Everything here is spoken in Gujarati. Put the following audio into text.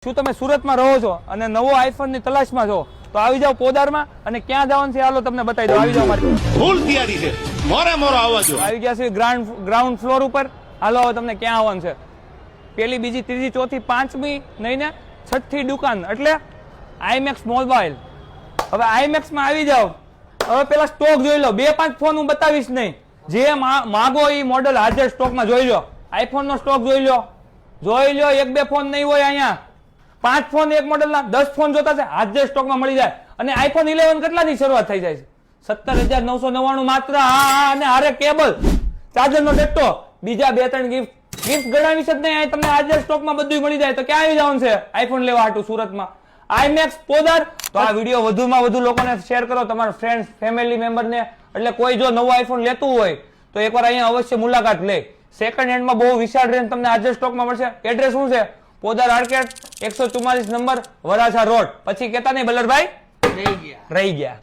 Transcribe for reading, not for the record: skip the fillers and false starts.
શું તમે સુરતમાં રહો છો અને નવો આઈફોન ની તલાશમાં છો તો આવી જાઓ પોદારમાં અને ક્યાં જવાનું છે હાલો તમને બતાવી દો. આવી જાઓ મારી ફૂલ તૈયારી છે, મોરે મોરો આવવા જો. આવી ગયા છે ગ્રાઉન્ડ ફ્લોર ઉપર. હાલો હવે તમને ક્યાં આવવાનું છે? પેલી, બીજી, ત્રીજી, ચોથી, પાંચમી નહીં ને છઠ્ઠી દુકાન એટલે આઈમેક્સ મોબાઈલ. હવે આઈમેક્સ માં આવી જાઓ. હવે પેલા સ્ટોક જોઈ લો. 2-5 ફોન હું બતાવીશ નહીં, જે માગો એ મોડેલ હાજર સ્ટોકમાં જોઈ લો. આઈફોન નો સ્ટોક જોઈ લો. 1-2 ફોન નહીં હોય અહીંયા. 5 ફોન એક મોડેલ ના 10 ફોન જોતા છે હાજર સ્ટોકમાં મળી જાય. અને આઈફોન 11 કેટલાથી શરૂઆત થઈ જાય છે? 17,999 માત્ર. અને હારે કેબલ, ચાર્જર નો ડેટો, બીજા 2-3 ગિફ્ટ ગણાવી છે જ નહીં. તમને હાજર સ્ટોકમાં બધું મળી જાય. તો ક્યાં આવી જવાનું છે આઈફોન લેવા હાટું સુરતમાં? આઈમેક્સ પોદર. તો આ વિડીયો વધુમાં વધુ લોકોને શેર કરો, તમારા ફ્રેન્ડ્સ, ફેમિલી મેમ્બરને. એટલે કોઈ જો નવો આઈફોન લેતું હોય તો એકવાર અહીંયા અવશ્ય મુલાકાત લે. સેકન્ડ હેન્ડમાં બહુ વિશાળ રેન્જ તમને હાજર સ્ટોકમાં મળશે. એડ્રેસ શું છે? પોદર આર્કેડ, 144 નંબર, વરાછા રોડ. પછી કેતા નહીં બલરભાઈ રહી ગયા.